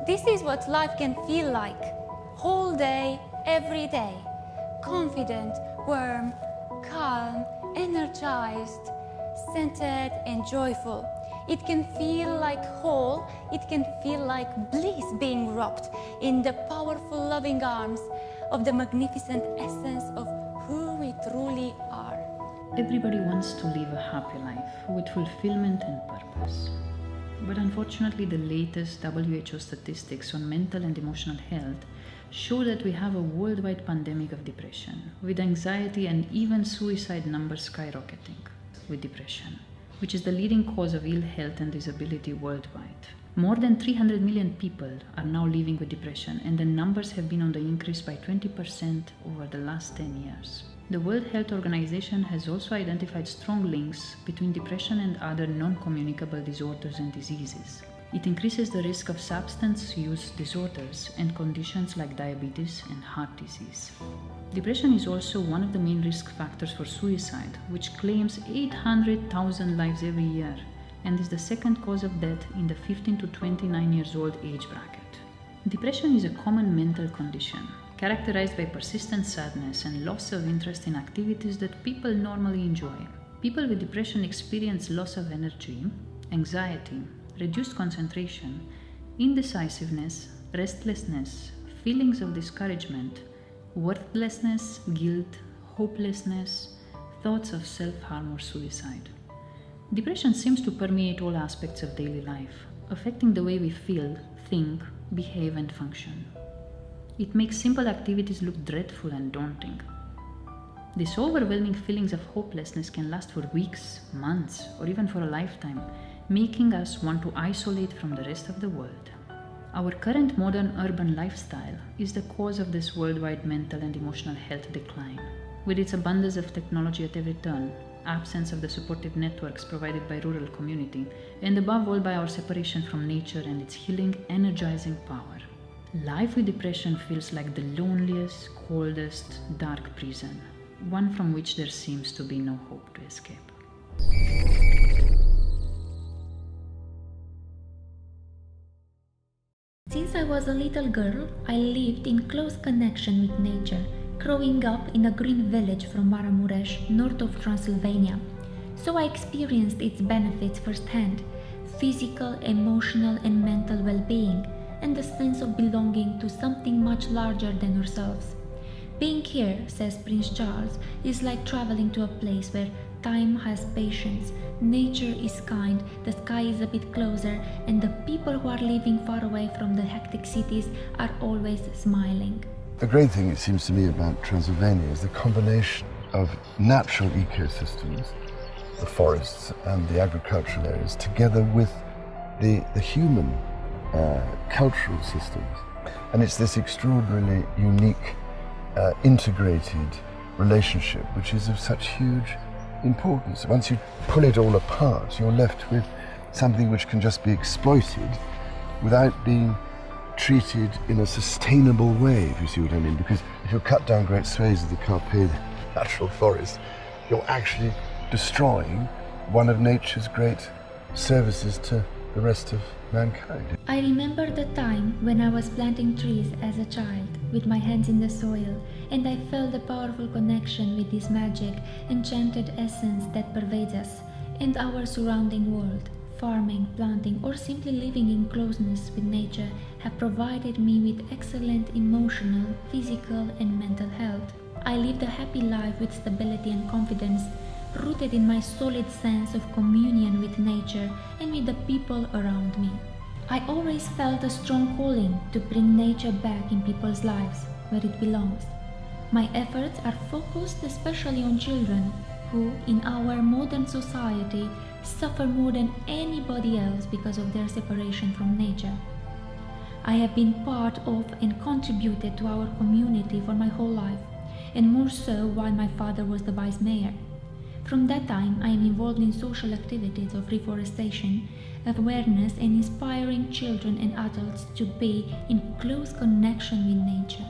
This is what life can feel like, whole day, every day. Confident, warm, calm, energized, centered and joyful. It can feel like whole, it can feel like bliss being wrapped in the powerful loving arms of the magnificent essence of who we truly are. Everybody wants to live a happy life with fulfillment and purpose. But unfortunately, the latest WHO statistics on mental and emotional health show that we have a worldwide pandemic of depression, with anxiety and even suicide numbers skyrocketing with depression, which is the leading cause of ill health and disability worldwide. More than 300 million people are now living with depression, and the numbers have been on the increase by 20% over the last 10 years. The World Health Organization has also identified strong links between depression and other non-communicable disorders and diseases. It increases the risk of substance use disorders and conditions like diabetes and heart disease. Depression is also one of the main risk factors for suicide, which claims 800,000 lives every year and is the second cause of death in the 15 to 29 years old age bracket. Depression is a common mental condition characterized by persistent sadness and loss of interest in activities that people normally enjoy. People with depression experience loss of energy, anxiety, reduced concentration, indecisiveness, restlessness, feelings of discouragement, worthlessness, guilt, hopelessness, thoughts of self-harm or suicide. Depression seems to permeate all aspects of daily life, affecting the way we feel, think, behave, and function. It makes simple activities look dreadful and daunting. These overwhelming feelings of hopelessness can last for weeks, months, or even for a lifetime, making us want to isolate from the rest of the world. Our current modern urban lifestyle is the cause of this worldwide mental and emotional health decline. With its abundance of technology at every turn, absence of the supportive networks provided by rural community, and above all by our separation from nature and its healing, energizing power. Life with depression feels like the loneliest, coldest, dark prison, one from which there seems to be no hope to escape. Since I was a little girl, I lived in close connection with nature, growing up in a green village from Maramures, north of Transylvania. So I experienced its benefits firsthand: physical, emotional, and mental well-being, and the sense of belonging to something much larger than ourselves. Being here, says Prince Charles, is like traveling to a place where time has patience, nature is kind, the sky is a bit closer, and the people who are living far away from the hectic cities are always smiling. The great thing, it seems to me, about Transylvania is the combination of natural ecosystems, the forests and the agricultural areas, together with the human cultural systems. And it's this extraordinarily unique, integrated relationship which is of such huge importance. Once you pull it all apart, you're left with something which can just be exploited without being treated in a sustainable way, if you see what I mean. Because if you cut down great swathes of the Carpathian natural forest, you're actually destroying one of nature's great services to the rest of mankind. I remember the time when I was planting trees as a child, with my hands in the soil, and I felt a powerful connection with this magic, enchanted essence that pervades us and our surrounding world. Farming, planting, or simply living in closeness with nature have provided me with excellent emotional, physical, and mental health. I lived a happy life with stability and confidence, rooted in my solid sense of communion with nature and with the people around me. I always felt a strong calling to bring nature back in people's lives where it belongs. My efforts are focused especially on children who, in our modern society, suffer more than anybody else because of their separation from nature. I have been part of and contributed to our community for my whole life, and more so while my father was the vice mayor. From that time, I am involved in social activities of reforestation, awareness, and inspiring children and adults to be in close connection with nature.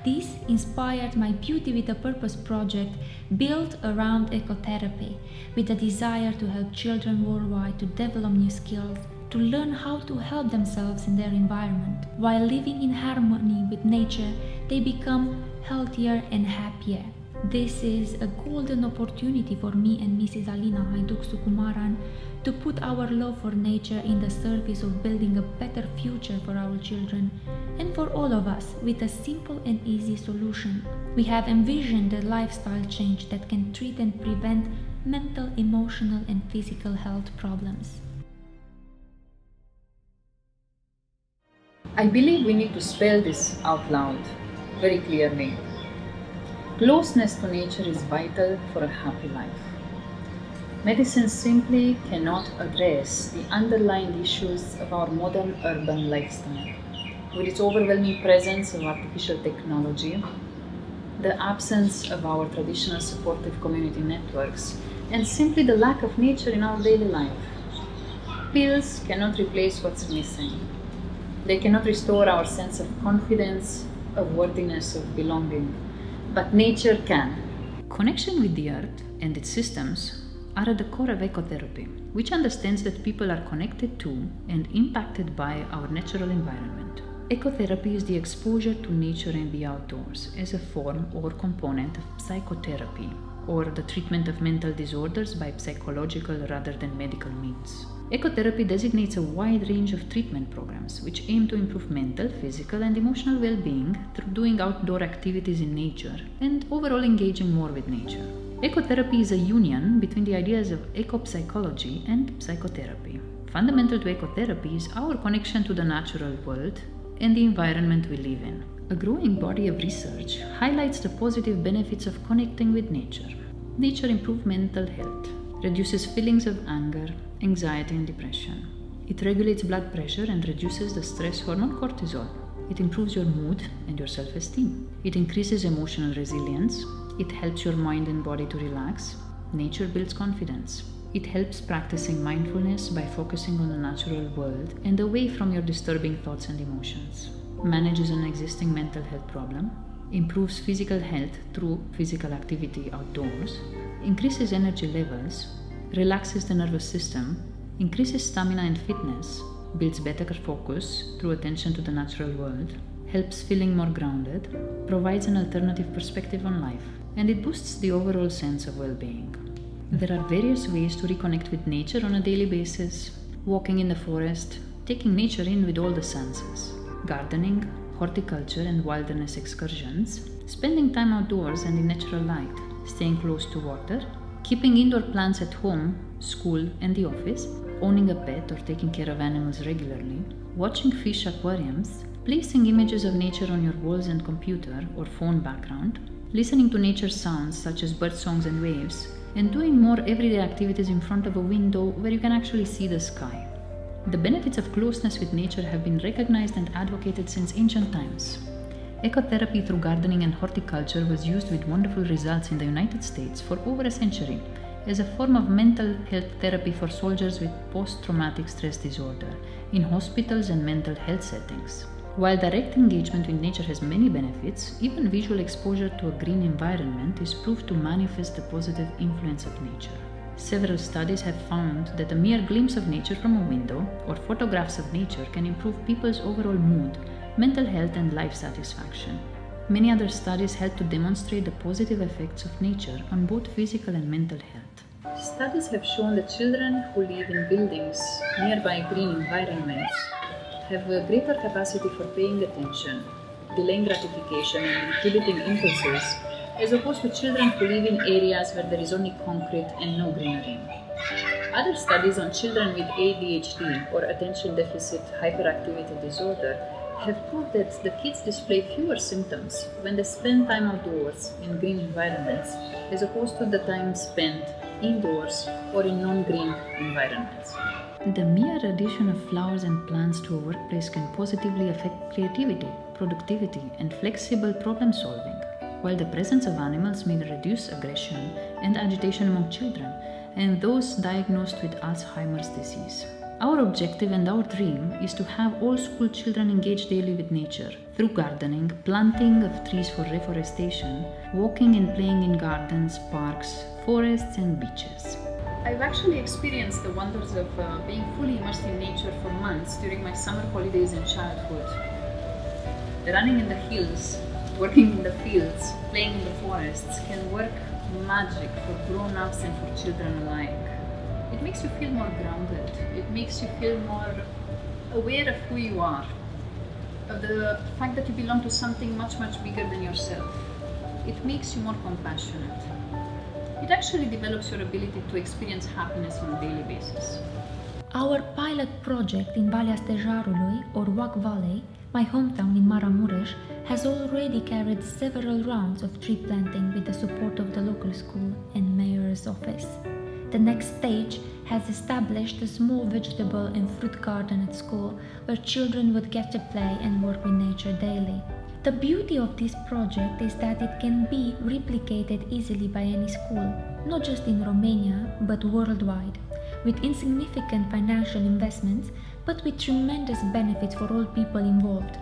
This inspired my Beauty with a Purpose project, built around ecotherapy, with a desire to help children worldwide to develop new skills, to learn how to help themselves in their environment. While living in harmony with nature, they become healthier and happier. This is a golden opportunity for me and Mrs. Alina Haiduc Sukumaran to put our love for nature in the service of building a better future for our children and for all of us with a simple and easy solution. We have envisioned a lifestyle change that can treat and prevent mental, emotional, and physical health problems. I believe we need to spell this out loud, very clearly. Closeness to nature is vital for a happy life. Medicine simply cannot address the underlying issues of our modern urban lifestyle. With its overwhelming presence of artificial technology, the absence of our traditional supportive community networks, and simply the lack of nature in our daily life. Pills cannot replace what's missing. They cannot restore our sense of confidence, of worthiness, of belonging. But nature can. Connection with the earth and its systems are at the core of ecotherapy, which understands that people are connected to and impacted by our natural environment. Ecotherapy is the exposure to nature and the outdoors as a form or component of psychotherapy, or the treatment of mental disorders by psychological rather than medical means. Ecotherapy designates a wide range of treatment programs which aim to improve mental, physical, and emotional well-being through doing outdoor activities in nature and overall engaging more with nature. Ecotherapy is a union between the ideas of ecopsychology and psychotherapy. Fundamental to ecotherapy is our connection to the natural world and the environment we live in. A growing body of research highlights the positive benefits of connecting with nature. Nature improves mental health, reduces feelings of anger, anxiety, and depression. It regulates blood pressure and reduces the stress hormone cortisol. It improves your mood and your self-esteem. It increases emotional resilience. It helps your mind and body to relax. Nature builds confidence. It helps practicing mindfulness by focusing on the natural world and away from your disturbing thoughts and emotions. Manages an existing mental health problem. Improves physical health through physical activity outdoors. Increases energy levels. Relaxes the nervous system, increases stamina and fitness, builds better focus through attention to the natural world, helps feeling more grounded, provides an alternative perspective on life, and it boosts the overall sense of well-being. There are various ways to reconnect with nature on a daily basis: walking in the forest, taking nature in with all the senses, gardening, horticulture and wilderness excursions, spending time outdoors and in natural light, staying close to water, keeping indoor plants at home, school, and the office, owning a pet or taking care of animals regularly, watching fish aquariums, placing images of nature on your walls and computer or phone background, listening to nature sounds such as bird songs and waves, and doing more everyday activities in front of a window where you can actually see the sky. The benefits of closeness with nature have been recognized and advocated since ancient times. Ecotherapy through gardening and horticulture was used with wonderful results in the United States for over a century as a form of mental health therapy for soldiers with post-traumatic stress disorder in hospitals and mental health settings. While direct engagement with nature has many benefits, even visual exposure to a green environment is proved to manifest the positive influence of nature. Several studies have found that a mere glimpse of nature from a window or photographs of nature can improve people's overall mood, mental health, and life satisfaction. Many other studies help to demonstrate the positive effects of nature on both physical and mental health. Studies have shown that children who live in buildings nearby green environments have a greater capacity for paying attention, delaying gratification, and inhibiting impulses, as opposed to children who live in areas where there is only concrete and no greenery. Other studies on children with ADHD or attention deficit hyperactivity disorder have proved that the kids display fewer symptoms when they spend time outdoors in green environments as opposed to the time spent indoors or in non-green environments. The mere addition of flowers and plants to a workplace can positively affect creativity, productivity, and flexible problem solving, while the presence of animals may reduce aggression and agitation among children and those diagnosed with Alzheimer's disease. Our objective and our dream is to have all school children engage daily with nature through gardening, planting of trees for reforestation, walking and playing in gardens, parks, forests, and beaches. I've actually experienced the wonders of being fully immersed in nature for months during my summer holidays in childhood. Running in the hills, working in the fields, playing in the forests can work magic for grown-ups and for children alike. It makes you feel more grounded. It makes you feel more aware of who you are, of the fact that you belong to something much, much bigger than yourself. It makes you more compassionate. It actually develops your ability to experience happiness on a daily basis. Our pilot project in Valea Stejarului, or Wac Valley, my hometown in Maramures, has already carried several rounds of tree planting with the support of the local school and mayor's office. The next stage has established a small vegetable and fruit garden at school where children would get to play and work with nature daily. The beauty of this project is that it can be replicated easily by any school, not just in Romania, but worldwide, with insignificant financial investments, but with tremendous benefits for all people involved.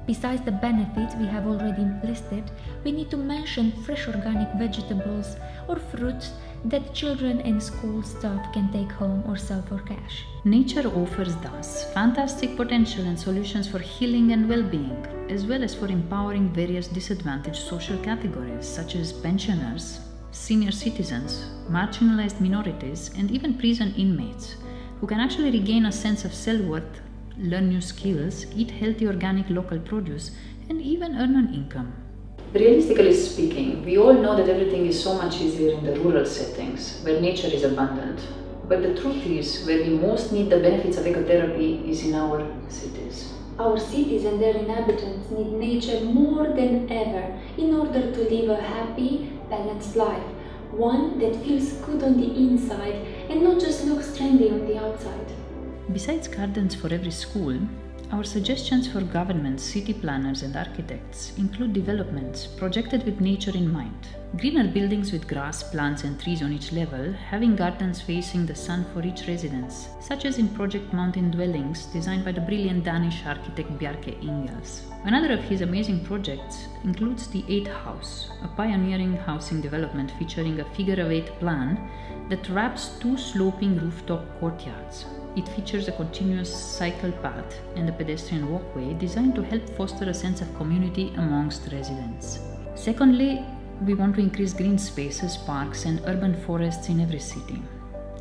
Besides the benefits we have already listed, we need to mention fresh organic vegetables or fruits that children and school staff can take home or sell for cash. Nature offers thus fantastic potential and solutions for healing and well-being, as well as for empowering various disadvantaged social categories such as pensioners, senior citizens, marginalized minorities, and even prison inmates, who can actually regain a sense of self-worth, learn new skills, eat healthy organic local produce, and even earn an income. Realistically speaking, we all know that everything is so much easier in the rural settings, where nature is abundant. But the truth is, where we most need the benefits of ecotherapy is in our cities. Our cities and their inhabitants need nature more than ever in order to live a happy, balanced life, one that feels good on the inside and not just looks trendy on the outside. Besides gardens for every school, our suggestions for governments, city planners and architects include developments projected with nature in mind. Greener buildings with grass, plants and trees on each level, having gardens facing the sun for each residence, such as in Project Mountain Dwellings designed by the brilliant Danish architect Bjarke Ingels. Another of his amazing projects includes the 8 House, a pioneering housing development featuring a figure-of-8 plan that wraps 2 sloping rooftop courtyards. It features a continuous cycle path and a pedestrian walkway designed to help foster a sense of community amongst residents. Secondly, we want to increase green spaces, parks and urban forests in every city.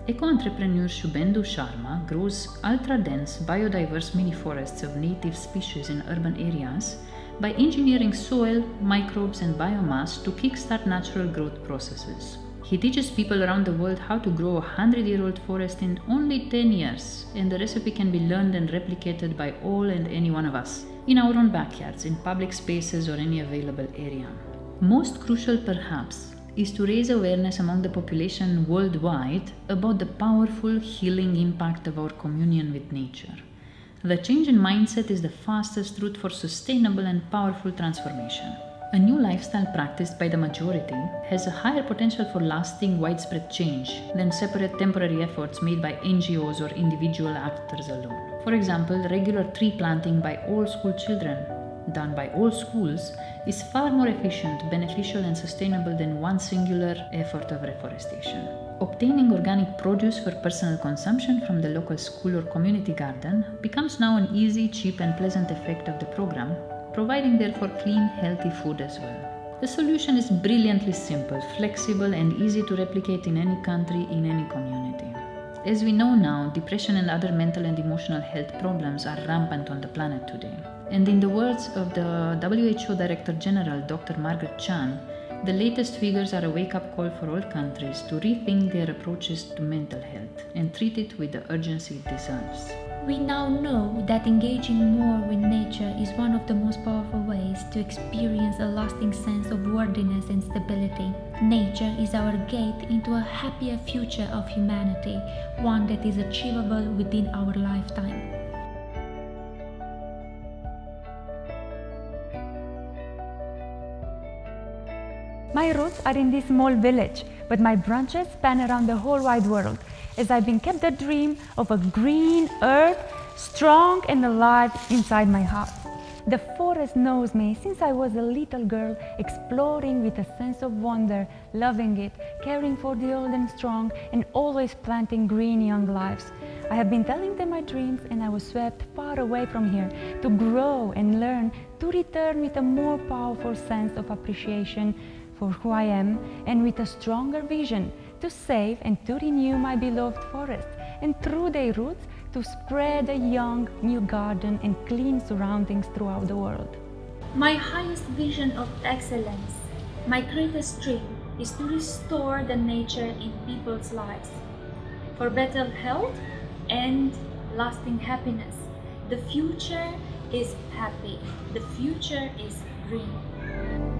Eco-entrepreneur Shubhendu Sharma grows ultra-dense, biodiverse mini-forests of native species in urban areas by engineering soil, microbes and biomass to kickstart natural growth processes. He teaches people around the world how to grow a 100-year-old forest in only 10 years, and the recipe can be learned and replicated by all and any one of us, in our own backyards, in public spaces or any available area. Most crucial perhaps is to raise awareness among the population worldwide about the powerful healing impact of our communion with nature. The change in mindset is the fastest route for sustainable and powerful transformation. A new lifestyle practiced by the majority has a higher potential for lasting, widespread change than separate temporary efforts made by NGOs or individual actors alone. For example, regular tree planting by all school children, done by all schools, is far more efficient, beneficial and sustainable than one singular effort of reforestation. Obtaining organic produce for personal consumption from the local school or community garden becomes now an easy, cheap and pleasant effect of the program, providing therefore clean, healthy food as well. The solution is brilliantly simple, flexible and easy to replicate in any country, in any community. As we know now, depression and other mental and emotional health problems are rampant on the planet today. And in the words of the WHO Director General, Dr. Margaret Chan, the latest figures are a wake-up call for all countries to rethink their approaches to mental health and treat it with the urgency it deserves. We now know that engaging more with nature is one of the most powerful ways to experience a lasting sense of worthiness and stability. Nature is our gate into a happier future of humanity, one that is achievable within our lifetime. My roots are in this small village, but my branches span around the whole wide world, as I've been kept the dream of a green earth strong and alive inside my heart. The forest knows me since I was a little girl, exploring with a sense of wonder, loving it, caring for the old and strong, and always planting green young lives. I have been telling them my dreams, and I was swept far away from here to grow and learn, to return with a more powerful sense of appreciation for who I am, and with a stronger vision to save and to renew my beloved forest, and through their roots to spread a young new garden and clean surroundings throughout the world. My highest vision of excellence, my greatest dream, is to restore the nature in people's lives for better health and lasting happiness. The future is happy. The future is green.